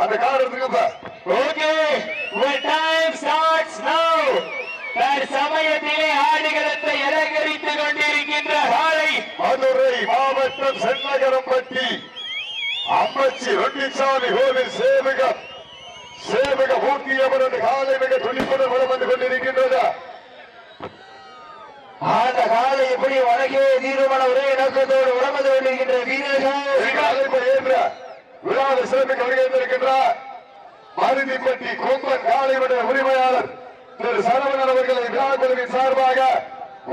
அந்த கார் எடுத்துக்கப்பா. Okay, your time starts now. சமயத்திலே ஆடுகளத்தை அலங்கரித்துக் கொண்டிருக்கின்ற காலை மதுரை மாவட்டம் சென்னகரம்பட்டி அம்மச்சி ரெட்டிச்சாமி கோவில் சேவக மூர்த்தியவரது காலை மிக துணிப்புடன் வளம் வந்து கொண்டிருக்கின்றது. அந்த காலை எப்படி வழக்கே தீர்மான ஒரே நோக்கத்தோடு வளம் வந்து கொண்டிருக்கின்ற வீரர்கள் விழாவை சிறப்பிக்க வருகின்றிருக்கின்றார் மருதிப்பட்டி கொம்பன் காளையுடைய உரிமையாளர் திரு சரவணன் அவர்களை விழா குழுவின் சார்பாக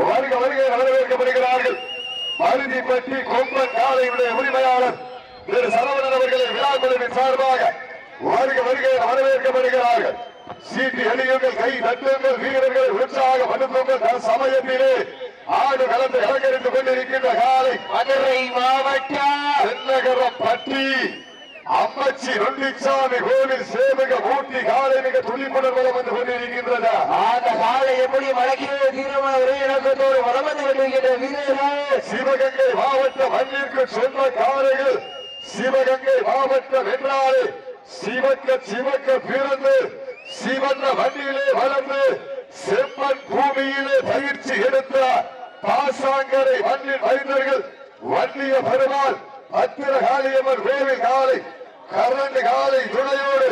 வருகை வரவேற்கப்படுகிறார்கள். மருதிப்பட்டி கொம்பன் காளையுடைய உரிமையாளர் திரு சரவணன் அவர்களை விழா குழுவின் சார்பாக வருகை வரவேற்கப்படுகிறார்கள். சீட்டி அணியுங்கள், கை தட்டுங்கள், வீரர்களை உற்சாகப்படுத்துங்கள். சமயத்திலே ஆடு களத்தை அலங்கரித்துக் கொண்டிருக்கின்ற காலை மதுரை மாவட்டம் சென்னகரம்பட்டி அம்மச்சி ரெட்டிச்சாமி கோவில் சேவக மூர்த்தி காலை மிக துணிப்புடன் வளம் வந்து கொண்டிருக்கின்றது. அந்த காலை எப்படி வழக்கே தீர்மான ஒரே நோக்கத்தோடு வளம் வந்து கொண்டிருக்கின்ற வீரர்கள் சிவகங்கை மாவட்டம் மண்ணிற்கு சொந்த காலைகள். சிவகங்கை மாவட்டம் என்றாலே சிவக்க பிறந்து சிவந்த மண்ணிலே வளர்ந்து செம்மன் பூமியிலே பயிற்சி எடுத்த பாசாங்கரை மண்ணின் மைந்தர்கள் வன்னிய பெருமாள் பத்திரகாளியம்மன் கோவில் காலை கரண்டு காலை துணையோடு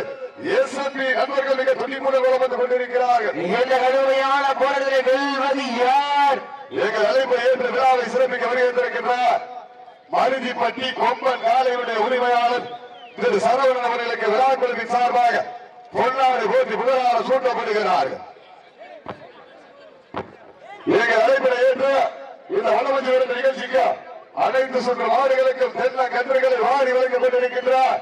எஸ்என்பி நண்பர்கள் மிக துணிப்புடன் வளம் வந்து கொண்டிருக்கிறார்கள். இந்த கடுமையான போராட்டத்தை வெல்வது யார்? எங்கள் அழைப்பை ஏற்று விழாவை சிறப்பிக்க வருகின்றிருக்கின்றார் மருதிப்பட்டி கொம்பன் காலையுடைய உரிமையாளர் திரு சரவணன் அவர்களுக்கு விழா குழுவின் சார்பாக பொன்னாடு போட்டி புகழார சூட்டப்படுகிறார்கள். எங்கள் அழைப்பினை ஏற்று இந்த வளமஞ்சி வருட நிகழ்ச்சிக்கு அனைத்து சுற்று மாடுகளுக்கும் தென்ன கன்றுகளை வாரி வழங்கப்பட்டிருக்கின்றார்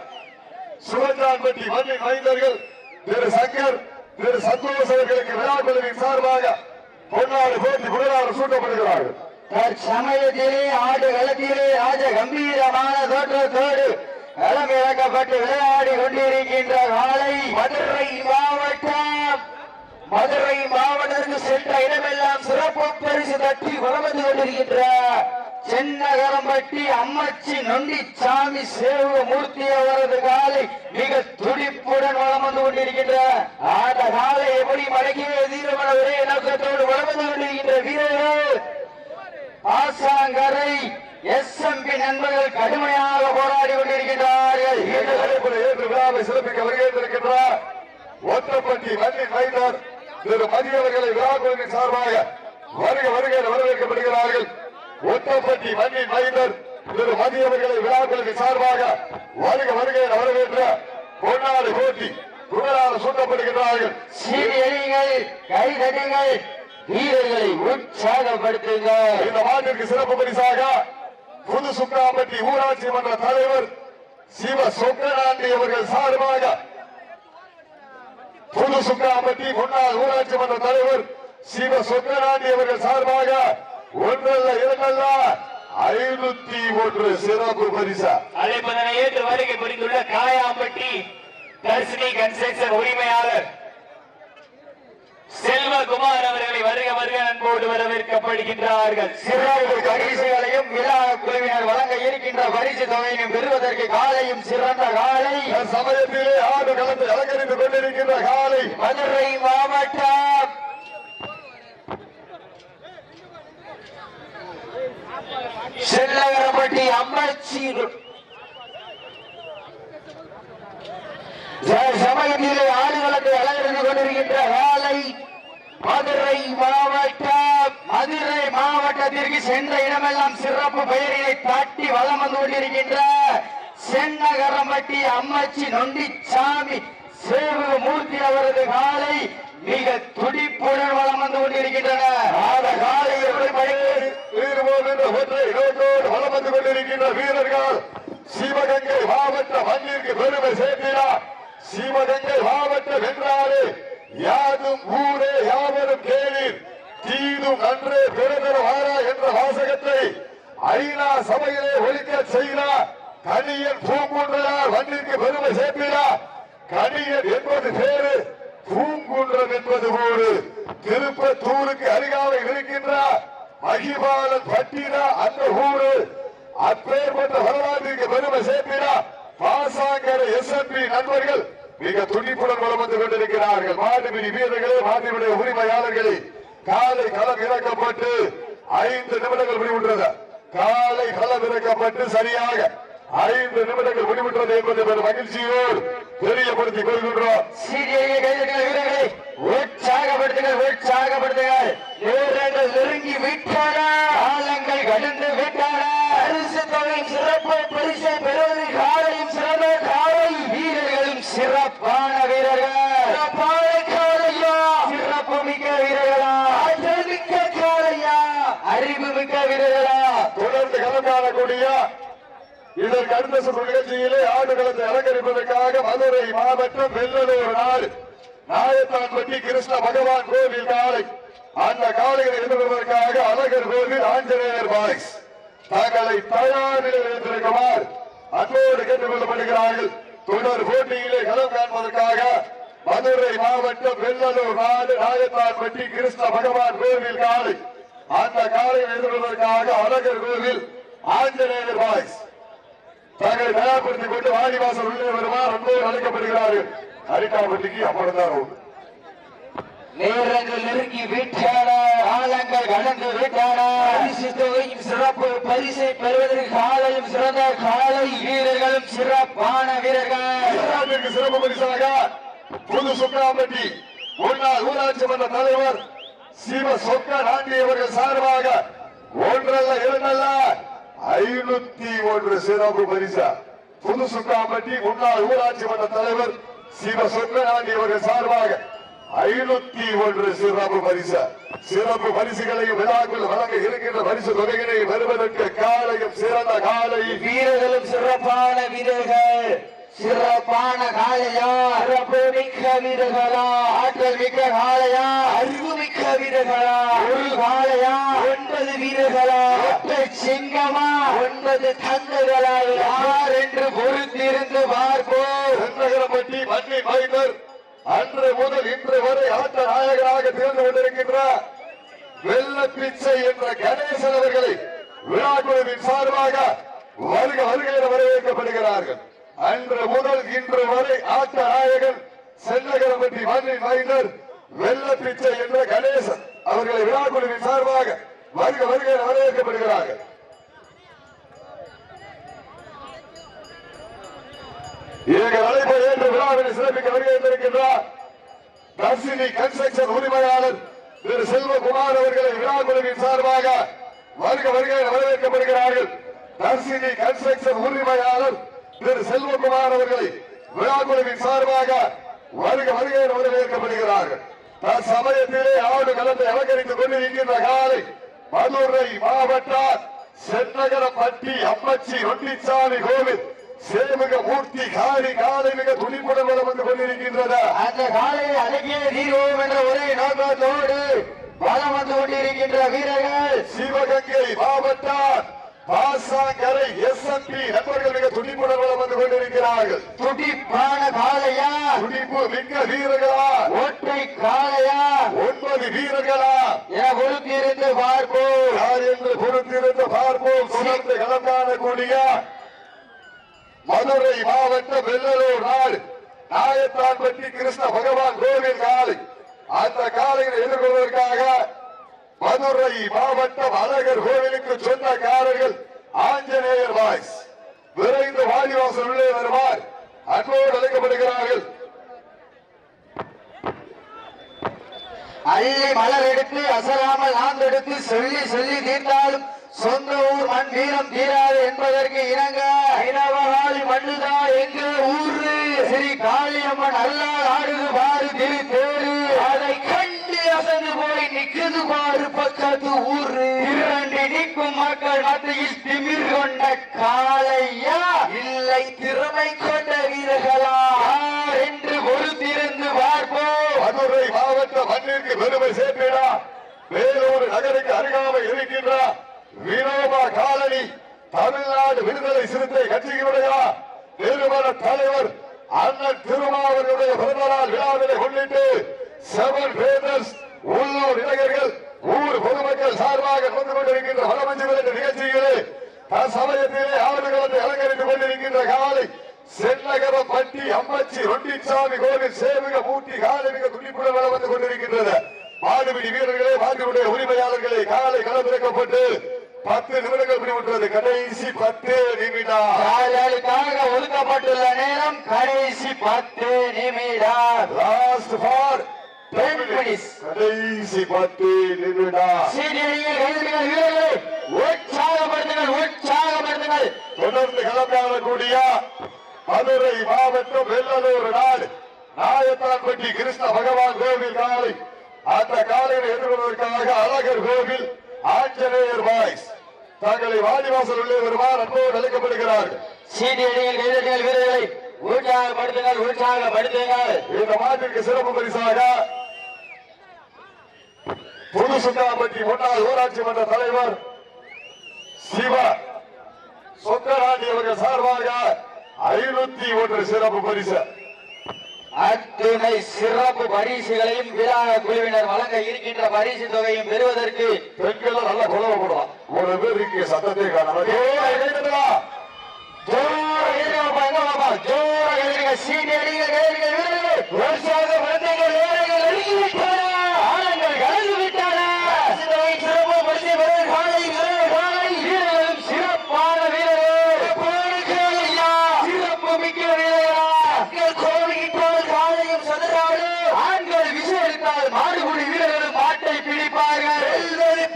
சுவஞ்சான்பட்டி மண்ணின் மைந்தர்கள் திரு சங்கர் திரு சந்தோஷ் அவர்களுக்கு விழா குழுவின் சார்பாக பொன்னாடு போட்டி புகழார சூட்டப்படுகிறார்கள். தற்சமயத்திலே ஆடு களத்திலே ராஜ கம்பீரமான தோற்றத்தோடு களம் இறக்கப்பட்டு விளையாடி கொண்டிருக்கின்ற காலை மதுரை மாவட்டத்திற்கு சென்ற இடமெல்லாம் சிறப்பு பரிசு தட்டி வளம் வந்து கொண்டிருக்கின்ற சென்னகரம்பட்டி அம்மச்சி நொண்டிச்சாமி சேவக மூர்த்தி அவரது காலை மிக துடிப்புடன் வளம் வந்து கொண்டிருக்கின்ற அந்த காலை எப்படி மடக்கிய தீரமான ஒரே நோக்கத்தோடு வளம் வந்து கொண்டிருக்கின்ற வீரர்கள் ஆசாங்கரை எஸ்எம்பி நண்பர்கள் கடுமையாக போராடி கொண்டிருக்கின்றார்கள். ஏற்று விழாவை சிறப்பிக்க வருகின்றிருக்கின்றார் ஒற்றப்பட்டி மண்ணின் மைந்தர் திரு மதியவர்களை விழா குழுவின் சார்பாக வரவேற்கப்படுகிறார்கள். ஒற்றப்பட்டி மண்ணின் மைந்தர் திரு மதியவர்களை விழா குழுவின் சார்பாக வரவேற்ற பொன்னாடு போட்டி புகழால் சூட்டப்படுகிறார்கள். சீரியர்கள் கைதட்டுங்கள், வீரர்களை உற்சாகப்படுத்துங்கள். இந்த மாட்டிற்கு சிறப்பு பரிசாக புது சுக்காம்பட்டி ஊராட்சி மன்ற தலைவர் சிவ சொக்கநாண்டி அவர்கள் சார்பாக புது சுக்காம்பட்டி முன்னாள் ஊராட்சி மன்ற தலைவர் சிவ சொக்கநாண்டி அவர்கள் சார்பாக ஒன்றல்ல இரண்டல்ல 501 சிறப்பு பரிசா அழைப்பதனை ஏற்று வருகை புரிந்துள்ள காயாம்பட்டி தர்சினி கன்ஸ்ட்ரக்ஷன் உரிமையாளர் செல்வகுமார் அவர்களை வருக அன்போடு வரவேற்கப்படுகின்றார்கள். சிறப்பு பரிசுகளையும் விழா குழுவினர் வழங்க இருக்கின்ற பரிசு தொகையினையும் பெறுவதற்கு காலையும் சிறந்த காலை சமயத்திலே ஆடு களத்தை அலங்கரித்துக் கொண்டிருக்கின்ற காலை மதுரை மாவட்டம் செல்லகரப்பட்டி அம்மச்சி சமயத்திலே ஆடுகளத்தை அலங்கரித்துக் கொண்டிருக்கின்ற காலை மதுரை மாவட்டத்திற்கு சென்ற இடமெல்லாம் சிறப்பு பெயரினை தாட்டி வளம் வந்து கொண்டிருக்கின்ற சென்னகரம்பட்டி அம்மச்சி நொண்டிச்சாமி சேவக மூர்த்தி அவரது காலை மிக துடிப்புடன் வளம் வந்து கொண்டிருக்கின்றன. காலை வளம் வந்து கொண்டிருக்கின்ற வீரர்கள் சிவகங்கை மாவட்ட மண்ணிற்கு பெருமை சேர்க்கிறார். சிவகங்கை மாவட்டம் என்றாலே யாதும் ஊரே யாவரும் கேளீர் தீதும் நன்றே பிறந்தரும் ஆரா என்ற வாசகத்தை ஐநா சபையிலே ஒழிக்க செய்கிறார். கணியன் பூங்குன்றார் மண்ணிற்கு பெருமை சேர்க்கிறார். கணியன் என்பது பேரு, பூங்குன்றம் என்பது ஊரு. திருப்பத்தூருக்கு அருகாமையில் இருக்கின்ற மகிபாலன் பட்டினா அந்த ஊரு. அப்பேற்பட்ட வரலாற்றிற்கு பெருமை சேர்க்கிறார். பாசாங்கரை எஸ்என்பி நண்பர்கள் மிக துடிப்புடன் வளம் வந்து கொண்டிருக்கிறார்கள். மாடுபிடி வீரர்களே, மாடுபிடி உரிமையாளர்களே, காலை களம் இறக்கப்பட்டு 5 நிமிடங்கள் முடிவுற்றது. காலை களம் இறக்கப்பட்டு சரியாக 5 நிமிடங்கள் முடிவுற்றது என்பது மகிழ்ச்சியோடு தெரியப்படுத்திக் கொள்கின்றோம். வீரர்களை உற்சாகப்படுத்துங்கள், உற்சாகப்படுத்துங்கள். வீரர்கள் நெருங்கி விட்டான, காலங்கள் கடந்து விட்டான. பரிசு தொகை சிறப்பு பரிசை பெறுவது காலையும் சிறந்த காலை, வீரர்களும் சிறப்பான வீரர்கள். சிறப்பான காலையா, சிறப்பு மிக்க வீரர்களா, ஆற்றல் மிக்க காலையா, அறிவு மிக்க வீரர்களா. தொடர்ந்து களம் காணக்கூடிய இதற்கு அடுத்த சுற்று நிகழ்ச்சியிலே ஆடுகளத்தை அலங்கரிப்பதற்காக மதுரை மாவட்டம் வெள்ளலூர் நாடு நாயத்தான்பட்டி கிருஷ்ண பகவான் கோவில் காலை, அந்த காலைகளை எதிர்கொள்வதற்காக அழகர் கோவில் ஆஞ்சநேயர் பாய்ஸ் தங்களை தயார் நிலையில் வைத்திருக்குமாறு அன்போடு கேட்டுக் கொள்ளப்படுகிறார்கள். தொடர் போட்டியிலே களம் காண்பதற்காக மதுரை மாவட்டம் வெள்ளலூர் நாடு நாயத்தான்பட்டி கிருஷ்ண பகவான் கோவில் காலை, அந்த காலையை எதிர்கொள்வதற்காக அழகர் கோவில் ஆஞ்சநேயர் பாய்ஸ் தங்களை தயார்படுத்திக் கொண்டு வாடிவாசல் உள்ளே வருமாறு அன்போடு அழைக்கப்படுகிறார்கள். அரிக்காப்பட்டிக்கு அப்புறம் நேரங்கள் நெருங்கி விட்டான, காலங்கள் கடந்து விட்டான. பரிசு தொகையும் சிறப்பு பரிசை பெறுவதற்கு காலையும் சிறந்த காலை, வீரர்களும் சிறப்பான வீரர்கள். சிறப்பு பரிசாக புது சுக்காம்பட்டி முன்னாள் ஊராட்சி மன்ற தலைவர் சிவ சொக்க நாண்டி அவர்கள் சார்பாக ஒன்றல்ல இரண்டல்ல 501 சிறப்பு பரிசா புது சுக்காம்பட்டி முன்னாள் ஊராட்சி மன்ற தலைவர் சிவ சொக்க நாண்டி அவர்கள் சார்பாக 501 சிறப்பு பரிசு. சிறப்பு பரிசுகளையும் விழாக்கள் வழங்க இருக்கின்ற பரிசு தொகைகளை பெறுவதற்கு காலையும் சிறந்த காலை, வீரர்களும் சிறப்பான வீரர்கள். சிறப்பான காலையா, சிறப்பு மிக்க வீரர்களா, ஆற்றல் மிக்க காலையா, அறிவு மிக்க வீரர்களா, ஒரு காலையா, 9 வீரர்களா, ஒற்றை சிங்கமா, 9 தந்தைகளா, யார் என்று பொறுத்திருந்து பார்ப்போம். சென்னகரப்பட்டி மண்ணி மைந்தர் அன்று முதல் இன்று வரை ஆட்ட நாயகராக தேர்ந்து கொண்டிருக்கின்ற வெள்ள பிச்சை என்ற கணேசன் அவர்களை விழாக்குழுவின் சார்பாக வருக வருக என வரவேற்கப்படுகிறார்கள். அன்று முதல் இன்று வரை ஆட்ட நாயகன் சென்னகரப்பட்டி மண்ணின் மைந்தர் வெள்ள பிச்சை என்ற கணேசன் அவர்களை விழாக்குழுவின் சார்பாக வருக வருக என வரவேற்கப்படுகிறார்கள். எங்கள் அழைப்பை ஏற்று விழாவினை சிறப்பிக்க வருகின்றார் தர்சினி கன்ஸ்ட்ரக்ஷன் உரிமையாளர் திரு செல்வகுமார் அவர்களை விழாக்குழுவின் சார்பாக வருக வருக என வரவேற்கப்படுகிறார்கள். தர்சினி கன்ஸ்ட்ரக்ஷன் உரிமையாளர் திரு செல்வகுமார் அவர்களை விழாக்குழுவின் சார்பாக வருக வருக என வரவேற்கப்படுகிறார்கள். தற்சமயத்திலே ஆடு களத்தை அலங்கரித்துக் கொண்டிருக்கின்ற காலை மதுரை மாவட்டம் சென்னகரப்பட்டி அம்மச்சி ஒட்டிச்சாமி கோவில் சேமுக மூர்த்தி காரி காலை மிக துணிப்புடன் வளம் வந்து கொண்டிருக்கின்றது. அந்த காலையை அழகிய தீர்வோம் என்ற ஒரே நோக்கத்தோடு வளம் வந்து கொண்டிருக்கின்ற வீரர்கள் சிவகங்கை மாவட்டம் பாசாங்கரை எஸ்எம்பி நண்பர்கள் மிக துணிப்புடன் வளம் வந்து கொண்டிருக்கிறார்கள். துடிப்பான காலையா, துடிப்பு மிக்க வீரர்களா, ஒற்றை காலையா, 9 வீரர்களா என பொறுத்திருந்து பார்ப்போம். யார் என்று பொறுத்திருந்து பார்ப்போம். தொடர்ந்து களம் காணக்கூடிய மதுரை மாவட்டம் வெள்ளலூர் நாடு நாயத்தான்பட்டி கிருஷ்ண பகவான் கோவில் காலை, அந்த காலையை எதிர்கொள்வதற்காக மதுரை மாவட்டம் அழகர் கோவிலுக்கு சொந்தக்காரர்கள் ஆஞ்சநேயர் பாய்ஸ் விரைந்து வாடிவாசல் உள்ளே வருவார் அன்போடு அழைக்கப்படுகிறார்கள். அள்ளி மலர் எடுத்து அசராமல் ஆந்தெடுத்து சொல்லி சொல்லி தீர்ந்தாலும் சொந்த ஊர் மண் வீரம் தீராது என்பதற்கு இணங்க இனவகாலி மண்ணுதா எங்க ஊரு ஸ்ரீ காளியம்மன் அல்லால் ஆடுது பாரு திரு தேரு, அதை கண்டு அசந்து போய் நிக்குது பாரு பக்கத்து ஊரு. இரண்டு நிற்கும் மக்கள் மத்தியில் திமிர் கொண்ட காளையா, இல்லை திறமை கொண்ட வீரர்களா என்று பொறுத்திருந்து பார்ப்போம். மதுரை மாவட்ட மண்ணிற்கு பெருமை சேர்த்திடா வேலூர் நகருக்கு அருகாமல் இருக்கின்ற வினோபா காலனி தமிழ்நாடு விடுதலை சிறுத்தை கட்சியினுடைய நிறுவன தலைவர் அண்ணன் திருமாவர்களுடைய பிறந்தநாள் விழாவினை முன்னிட்டு 7 பேரர்ஸ் உள்ளூர் இளைஞர்கள் ஊர் பொதுமக்கள் சார்பாக வந்து கொண்டிருக்கின்ற வளமஞ்சு விளையாட்டு நிகழ்ச்சிகளே தற்சமயத்திலே ஆடுகளத்தை அலங்கரித்துக் கொண்டிருக்கின்ற காலை செல்லகரம் பட்டி அம்மச்சி ரொண்டிச்சாமி கோவில் சேவக மூர்த்தி காலை மிக துணிப்புடன் வளம் வந்து கொண்டிருக்கின்றது. மாடுபிடி வீரர்களே, மாட்டுடைய உரிமையாளர்களே, காலை களமிறக்கப்பட்டு 10 நிமிடங்கள் முடிவுற்றது. கடைசி 10 நிமிடம் ஒதுக்கப்பட்டுள்ள நேரம் கடைசி 10 நிமிடம். Last for 10 minutes. கடைசி 10 நிமிடம். வீரர்களே உற்சாகப்படுத்துங்கள். தொடர்ந்து களமிறங்கக்கூடிய மதுரை மாவட்டம் வெள்ளலூர் நாடு நாயத்தான்பட்டி கிருஷ்ண பகவான் கோவில் காலை. அந்த காலையில் எதிர்கொள்வதற்காக அழகர் கோவில் ஆஞ்சநேயர் பாய்ஸ் தங்களை வாடிவாசல் உள்ளே வருமாறு அன்போடு அழைக்கப்படுகிறார்கள். வீரர்களை உற்சாகப்படுத்துங்கள். இந்த மாட்டிற்கு சிறப்பு பரிசாக புதுசுத்தாம்பட்டி முன்னாள் ஊராட்சி மன்ற தலைவர் சிவா சொக்கராணி அவர்கள் சார்பாக 501 சிறப்பு பரிசு. அத்துணை சிறப்பு பரிசுகளையும் விழா குழுவினர் வழங்க இருக்கின்ற பரிசு தொகையும் பெறுவதற்கு பெண்கள் நல்ல குழப்பப்படுவான். ஒரு பேருக்கு சத்தத்தை காணலாம். சிறப்பான வீரர்கள், சிறப்பு மிக்க வீரர்கள், காலையும் சதுராடு ஆண்கள் விசேஷத்தால் மாடுபுடி வீரர்களும் மாட்டை பிடிப்பார்கள்.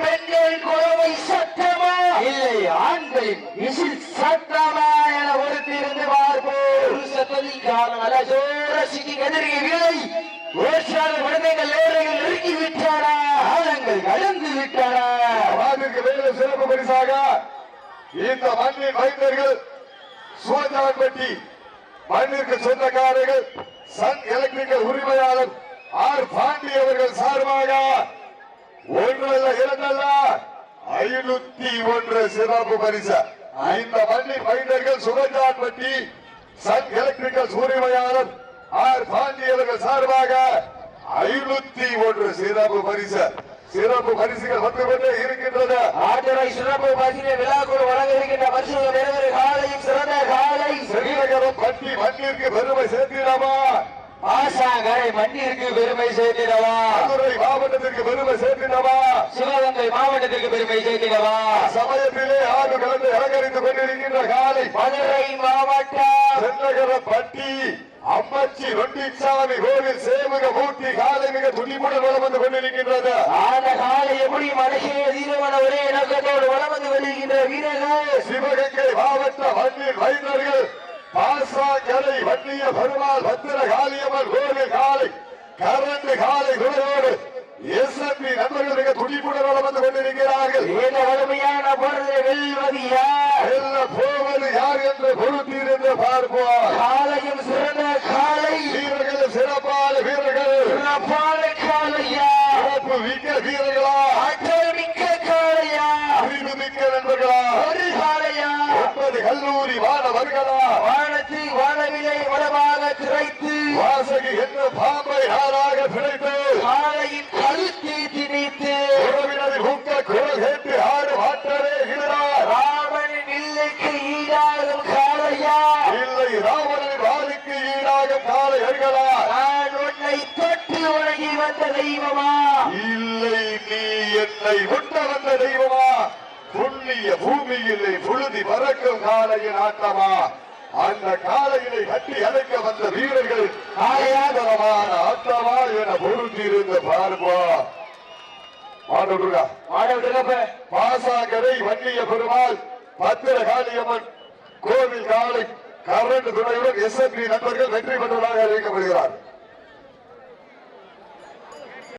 பெண்கள் குழவை சத்தமா இல்லை ஆண்களின் விசில் சத்தமா என ஒருத்திருந்து பார்ப்போம். சத்தத்தின் காலம் அலசோரசிக்கு எதிரிய வீரரை குழந்தைகள் நேரங்கள் நெருங்கி விட்டாரா, ஆழங்கள் கலந்து விட்டாரா. அதற்கு மேலும் சிறப்பு பரிசாக இந்த மண்ணின் மைந்தர்கள் சோஜான்பட்டி மண்ணிற்கு சொந்தக்காரர்கள் சன் எலக்ட்ரிக்கல் உரிமையாளர் ஆர் பாண்டி அவர்கள் சார்பாக 1 அல்ல 2 அல்ல 501 சிறப்பு பரிசு. இந்த மண்ணின் மைந்தர்கள் சுகஜான்பட்டி சன் எலக்ட்ரிக்கல் உரிமையாளர் ஆர் பாண்டி அவர்கள் சார்பாக 501 சிறப்பு பரிசு. சிறப்பு பரிசுகள் வந்து கொண்டே இருக்கின்றது. ஆட்டுரை சிறப்பு பரிசினை விழாக்குழு வழங்க இருக்கின்ற பரிசுகள் நிறைவேறு காலையும் சிறந்த காலை. செல்லகரம் பட்டி மண்ணிற்கு பெருமை சேர்த்திடவா, ஆசாங்கரை மண்ணிற்கு பெருமை சேர்த்திடவா, மதுரை மாவட்டத்திற்கு பெருமை சேர்த்திடவா, சிவகங்கை மாவட்டத்திற்கு பெருமை சேர்த்திடவா. சமயத்திலே ஆடு கலந்து அலங்கரித்துக் கொண்டிருக்கின்ற காலை மதுரை மாவட்டம் செல்லகரம் பட்டி அம்மச்சி ரொண்டிச்சாமி கோவில் சேவக மூர்த்தி காலை மிக துணிப்புடன் வளம் வந்து கொண்டிருக்கின்றது. அந்த காலை எப்படி மனுஷே தீரமான ஒரே நோக்கத்தோடு வளம் வந்து கொண்டிருக்கின்ற வீரர்கள் சிவகங்கை மாவட்ட மண்ணின் மைந்தர்கள் பாசாங்கரை வன்னிய பெருமாள் பத்திர காளியம்மன் கோவில் காலை கரண்டு காலை குறையோடு எஸ்எம்பி நண்பர்கள் மிக துடிப்புடன் வளம் வந்து கொண்டிருக்கிறார்கள். இந்த வலிமையான பொருளை வெல்வது யார், வெல்ல போவது யார் என்று பொறுத்திருந்து பார்ப்போம். காலையும் சிறந்த காலை, வீரர்கள் சிறப்பான வீரர்கள், சிறப்பான காலையா, சிறப்பு மிக்க வீரர்களா, ஆற்றல் மிக்க காலையா, அறிவு மிக்க நண்பர்களா, ஒரு காலையா, 9 கல்லூரி மாணவர்களா, வானத்தை வானவிலை வளமாக திரைத்து வாசகி என்ற பாம்பை ஆறாக பிழைத்து காலையின் கழுத்தை திணித்து உறவினரின் ஊக்க குரல் கேட்டு ஆடு மாற்றவே இருக்கிறார். ராவணன் இல்லைக்கு ஈடாகும் காலையா, இல்லை ராவணன் வாளுக்கு ஈடாகும் காலை அருகலா, நான் உன்னை தொட்டு உலகி வந்த தெய்வமா, இல்லை நீ என்னை முட்ட வந்த தெய்வமா, புண்ணிய பூமியிலே புழுதி பறக்கும் காலையின் ஆட்டமா, அந்த காலையினை கட்டி அழைக்க வந்த வீரர்கள் ஆயாதரமான ஆட்டமா என பொருத்தியிருந்த பார்ப்போம். பாசாங்கரை வன்னிய பெருமாள் பத்திர காளியம்மன் கோவில் காலை கரண்ட் துணையுடன் எஸ்எம்பி நண்பர்கள் வெற்றி பெற்றதாக அறிவிக்கப்படுகிறார்.